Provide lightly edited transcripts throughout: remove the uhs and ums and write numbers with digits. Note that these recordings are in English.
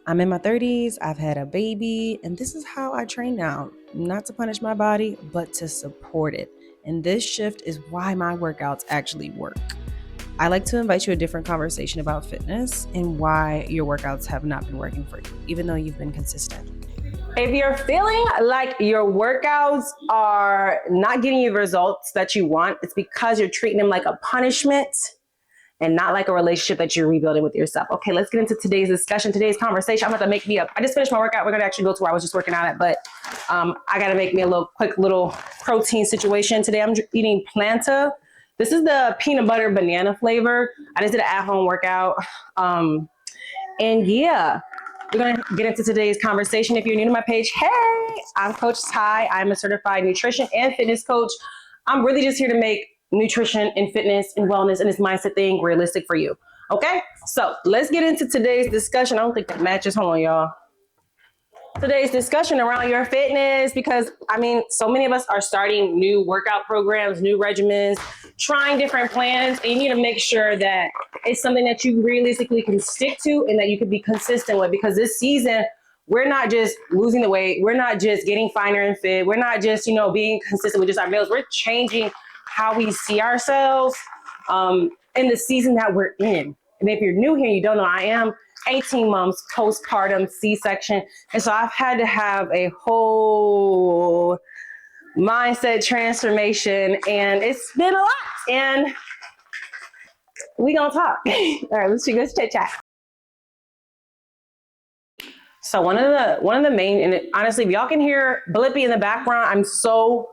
I'm in my 30s, I've had a baby, and this is how I train now. Not to punish my body, but to support it. And this shift is why my workouts actually work. I like to invite you to a different conversation about fitness and why your workouts have not been working for you, even though you've been consistent. If you're feeling like your workouts are not getting you the results that you want, it's because you're treating them like a punishment and not like a relationship that you're rebuilding with yourself. Okay, let's get into today's discussion, today's conversation. I'm about to make me up. I just finished my workout. We're going to actually go to where I was just working out at, but I got to make me a quick little protein situation. Today I'm eating Planta. This is the peanut butter banana flavor. I just did an at-home workout. And yeah, we're going to get into today's conversation. If you're new to my page, hey, I'm Coach Ty. I'm a certified nutrition and fitness coach. I'm really just here to make nutrition and fitness and wellness and this mindset thing realistic for you. Okay, so let's get into today's discussion. I don't think that matches. Hold on, y'all. Today's discussion around your fitness, because I mean, so many of us are starting new workout programs, new regimens, trying different plans, and you need to make sure that it's something that you realistically can stick to and that you can be consistent with, because this season, we're not just losing the weight. We're not just getting finer and fit. We're not just, being consistent with just our meals. We're changing how we see ourselves in the season that we're in. And if you're new here, you don't know, I am 18 months postpartum C-section. And so I've had to have a whole mindset transformation, and it's been a lot. And we gonna talk. All right, let's chit chat. So one of the main, and honestly, if y'all can hear Blippi in the background, I'm so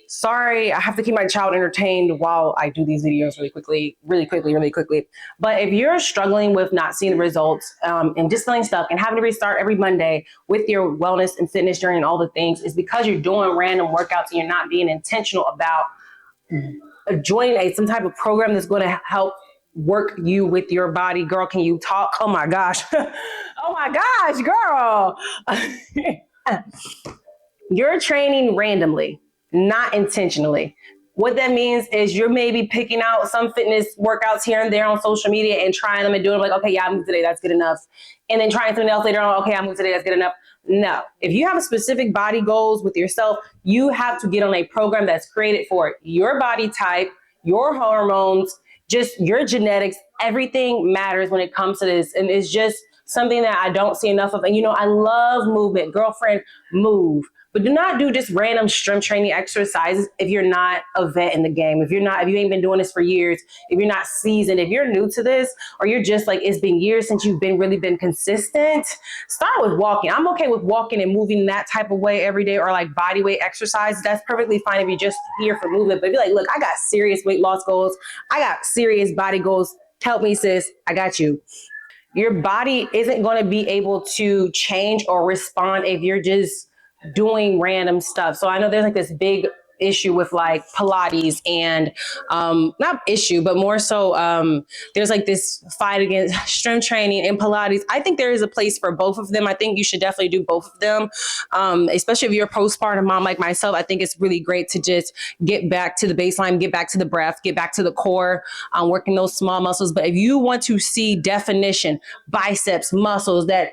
sorry. I have to keep my child entertained while I do these videos really quickly. But if you're struggling with not seeing the results and just feeling stuck and having to restart every Monday with your wellness and fitness journey and all the things, it's because you're doing random workouts and you're not being intentional about joining some type of program that's going to help work you with your body. Girl, can you talk? Oh my gosh. Oh my gosh, girl. You're training randomly, not intentionally. What that means is you're maybe picking out some fitness workouts here and there on social media and trying them and doing like, okay, yeah, I moved today, that's good enough. And then trying something else later on, okay, I moved today, that's good enough. No, if you have specific body goals with yourself, you have to get on a program that's created for your body type, your hormones, just your genetics. Everything matters when it comes to this. And it's just something that I don't see enough of. And I love movement. Girlfriend, move. But do not do just random strength training exercises if you're not a vet in the game. If you ain't been doing this for years, if you're not seasoned, if you're new to this, or you're just like, it's been years since you've really been consistent, start with walking. I'm okay with walking and moving that type of way every day, or like body weight exercise. That's perfectly fine if you're just here for movement. But if you're like, look, I got serious weight loss goals, I got serious body goals, help me, sis, I got you. Your body isn't going to be able to change or respond if you're just doing random stuff. So I know there's like this big issue with like Pilates and not issue, but more so there's like this fight against strength training and Pilates. I think there is a place for both of them. I think you should definitely do both of them, especially if you're a postpartum mom like myself. I think it's really great to just get back to the baseline, get back to the breath, get back to the core, working those small muscles. But if you want to see definition, biceps, muscles, that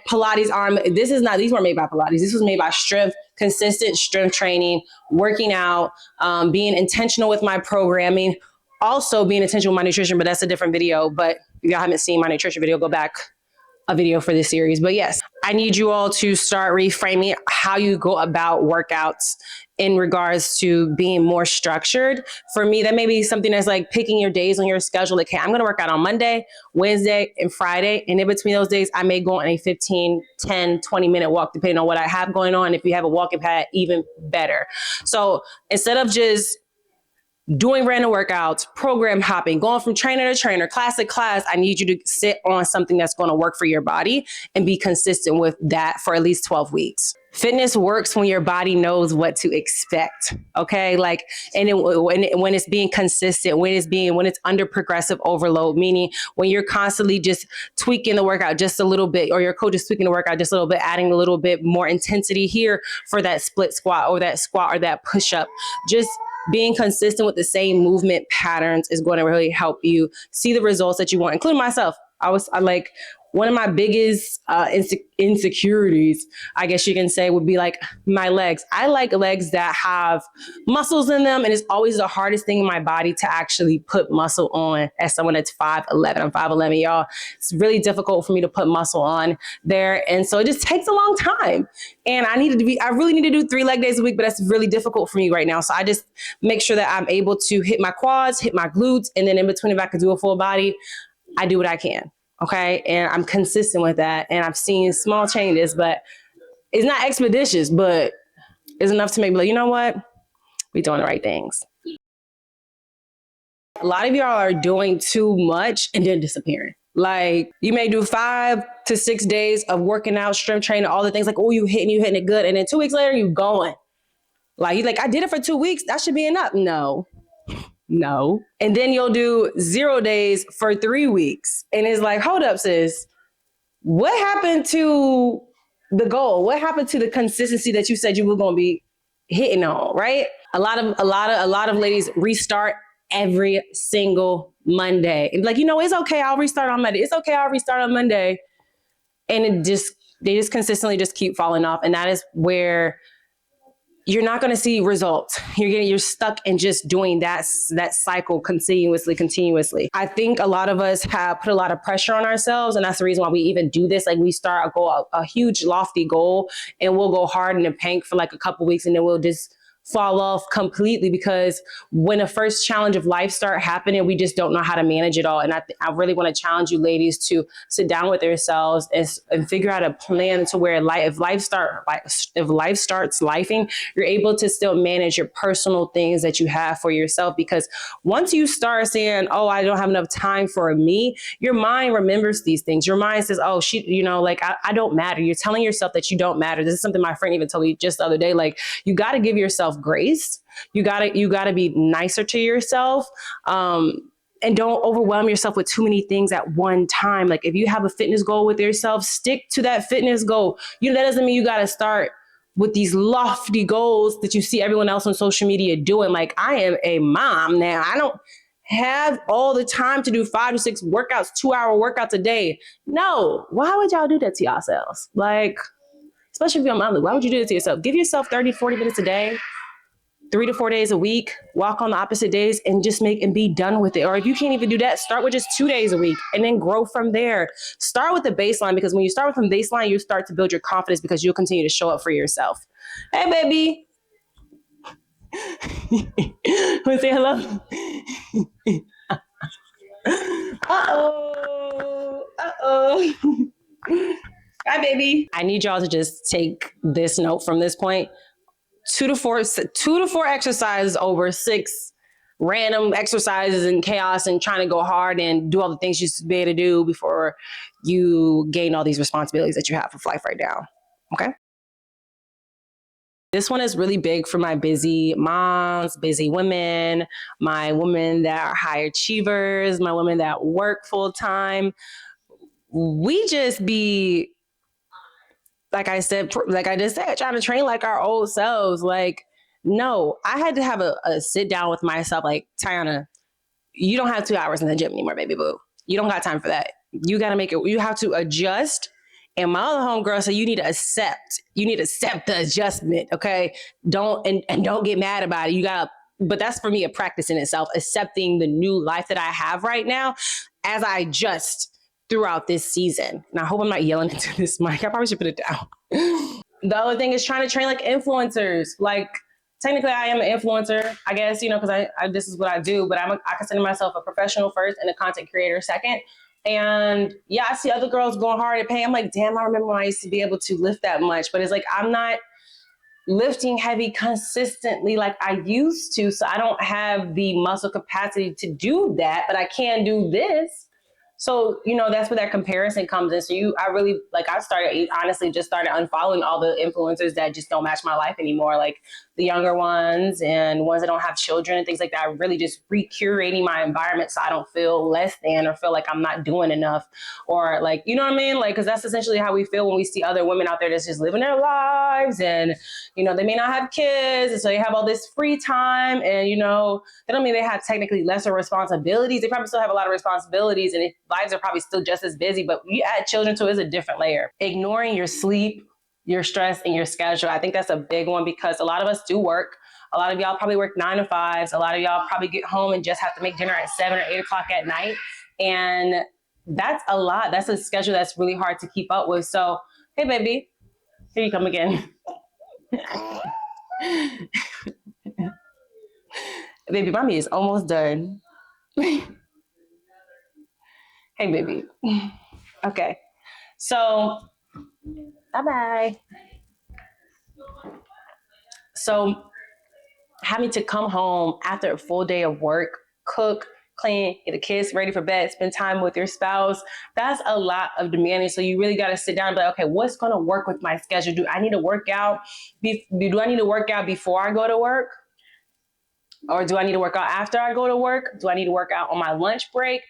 Pilates arm, these weren't made by Pilates. This was made by consistent strength training, working out, being intentional with my programming, also being intentional with my nutrition, but that's a different video. But if y'all haven't seen my nutrition video, go back a video for this series. But yes, I need you all to start reframing how you go about workouts in regards to being more structured. For me, that may be something that's like picking your days on your schedule. Like, hey, I'm going to work out on Monday, Wednesday, and Friday. And in between those days, I may go on a 15, 10, 20-minute walk, depending on what I have going on. If you have a walking pad, even better. So instead of just doing random workouts, program hopping, going from trainer to trainer, class to class, I need you to sit on something that's going to work for your body and be consistent with that for at least 12 weeks. Fitness works when your body knows what to expect. Okay. When it's being consistent, when it's under progressive overload, meaning when you're constantly just tweaking the workout just a little bit, or your coach is tweaking the workout just a little bit, adding a little bit more intensity here for that split squat or that push up. Just being consistent with the same movement patterns is going to really help you see the results that you want, including myself. one of my biggest insecurities, I guess you can say, would be like my legs. I like legs that have muscles in them, and it's always the hardest thing in my body to actually put muscle on as someone that's 5'11". I'm 5'11", y'all. It's really difficult for me to put muscle on there, and so it just takes a long time. And I really need to do 3 leg days a week, but that's really difficult for me right now. So I just make sure that I'm able to hit my quads, hit my glutes, and then in between, if I could do a full body, I do what I can. Okay. And I'm consistent with that. And I've seen small changes, but it's not expeditious, but it's enough to make me like, you know what? We're doing the right things. A lot of y'all are doing too much and then disappearing. Like, you may do 5 to 6 days of working out, strength training, all the things like, oh, you hitting it good. And then 2 weeks later, you going. Like, you like, I did it for 2 weeks. That should be enough. No. And then you'll do 0 days for 3 weeks. And it's like, hold up, sis. What happened to the goal? What happened to the consistency that you said you were going to be hitting on, right? A lot of ladies restart every single Monday. And like, it's okay, I'll restart on Monday. It's okay, I'll restart on Monday. And they just consistently just keep falling off. And that is where you're not going to see results. You're stuck in just doing that cycle continuously. I think a lot of us have put a lot of pressure on ourselves, and that's the reason why we even do this. Like, we start a huge lofty goal, and we'll go hard in the paint for like a couple weeks, and then we'll just fall off completely, because when the first challenge of life start happening, we just don't know how to manage it all. And I really want to challenge you ladies to sit down with yourselves and figure out a plan to where if life starts lifing, you're able to still manage your personal things that you have for yourself. Because once you start saying, oh, I don't have enough time for me, your mind remembers these things. Your mind says, oh, I don't matter. You're telling yourself that you don't matter. This is something my friend even told me just the other day. Like, you got to give yourself grace. You gotta be nicer to yourself. And don't overwhelm yourself with too many things at one time. Like, if you have a fitness goal with yourself, stick to that fitness goal. That doesn't mean you got to start with these lofty goals that you see everyone else on social media doing. Like, I am a mom now. I don't have all the time to do 5 to 6 workouts, 2-hour workouts a day. No, why would y'all do that to yourselves? Like, especially if you're a mom, why would you do that to yourself? Give yourself 30, 40 minutes a day, 3 to 4 days a week, walk on the opposite days, and just be done with it. Or if you can't even do that, start with just 2 days a week and then grow from there. Start with the baseline, because when you start from baseline, you start to build your confidence, because you'll continue to show up for yourself. Hey, baby. Want to say hello? Uh-oh. Hi, baby. I need y'all to just take this note from this point. 2 to 4 exercises over 6 random exercises and chaos and trying to go hard and do all the things you should be able to do before you gain all these responsibilities that you have for life right now. Okay. This one is really big for my busy moms, busy women, my women that are high achievers, my women that work full time. We just be, like I just said, trying to train like our old selves. Like, no, I had to have a sit down with myself. Like, Tiana, you don't have 2 hours in the gym anymore, baby boo. You don't got time for that. You got to make it. You have to adjust. And my other homegirl said, you need to accept the adjustment. Okay. Don't get mad about it. But that's for me a practice in itself, accepting the new life that I have right now as I adjust throughout this season. And I hope I'm not yelling into this mic. I probably should put it down. The other thing is trying to train like influencers. Like, technically I am an influencer, I guess, because I this is what I do, but I consider myself a professional first and a content creator second. And yeah, I see other girls going hard at pain. I'm like, damn, I remember when I used to be able to lift that much, but it's like, I'm not lifting heavy consistently like I used to. So I don't have the muscle capacity to do that, but I can do this. So, that's where that comparison comes in. So I started unfollowing all the influencers that just don't match my life anymore. Like the younger ones and ones that don't have children and things like that. Really just recurating my environment so I don't feel less than or feel like I'm not doing enough, or like, you know what I mean? Like, cause that's essentially how we feel when we see other women out there that's just living their lives and, they may not have kids. And so they have all this free time and, they don't mean they have technically lesser responsibilities. They probably still have a lot of responsibilities. And lives are probably still just as busy, but you add children to it, it's a different layer. Ignoring your sleep, your stress, and your schedule. I think that's a big one because a lot of us do work. A lot of y'all probably work 9 to 5s. A lot of y'all probably get home and just have to make dinner at 7 or 8 o'clock at night. And that's a lot. That's a schedule that's really hard to keep up with. So, hey, baby, here you come again. Baby, mommy is almost done. Hey, baby. Okay. So, bye-bye. So, having to come home after a full day of work, cook, clean, get the kids ready for bed, spend time with your spouse, that's a lot of demanding. So you really got to sit down and be like, okay, what's going to work with my schedule? Do I need to work out? Do I need to work out before I go to work? Or do I need to work out after I go to work? Do I need to work out on my lunch break?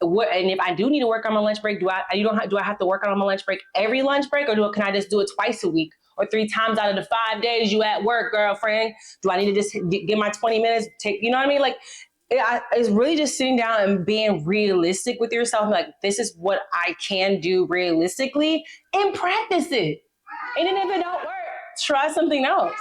And if I do need to work on my lunch break, do I have to work out on my lunch break every lunch break, or can I just do it twice a week or 3 times out of the 5 days you at work, girlfriend? Do I need to just get my 20 minutes? You know what I mean? Like, it's really just sitting down and being realistic with yourself. Like, this is what I can do realistically, and practice it. And then if it don't work, try something else.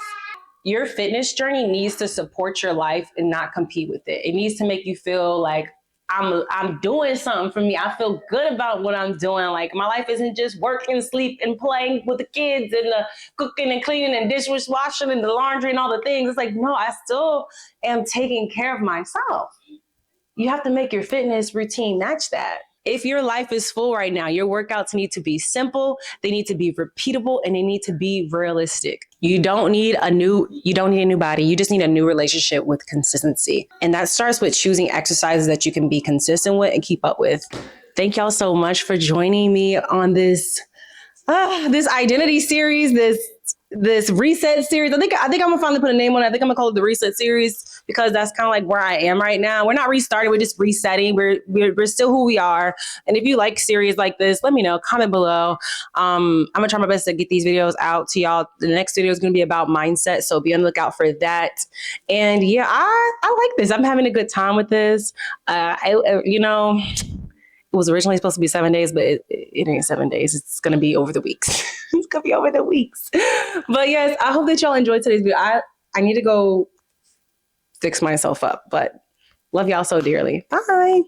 Your fitness journey needs to support your life and not compete with it. It needs to make you feel like I'm doing something for me. I feel good about what I'm doing. Like, my life isn't just work and sleep and playing with the kids and the cooking and cleaning and dishwashing and the laundry and all the things. It's like, no, I still am taking care of myself. You have to make your fitness routine match that. If your life is full right now, your workouts need to be simple, they need to be repeatable, and they need to be realistic. You don't need a new body. You just need a new relationship with consistency. And that starts with choosing exercises that you can be consistent with and keep up with. Thank y'all so much for joining me on this identity series, this reset series. I think I'm gonna finally put a name on it. I think I'm gonna call it the reset series because that's kind of like where I am right now. We're not restarting, we're just resetting. We're still who we are. And if you like series like this, let me know, comment below. I'm gonna try my best to get these videos out to y'all. The next video is gonna be about mindset, so be on the lookout for that. And yeah, I like this. I'm having a good time with this. It was originally supposed to be 7 days, but it ain't 7 days. It's going to be over the weeks. It's going to be over the weeks. But yes, I hope that y'all enjoyed today's video. I need to go fix myself up, but love y'all so dearly. Bye.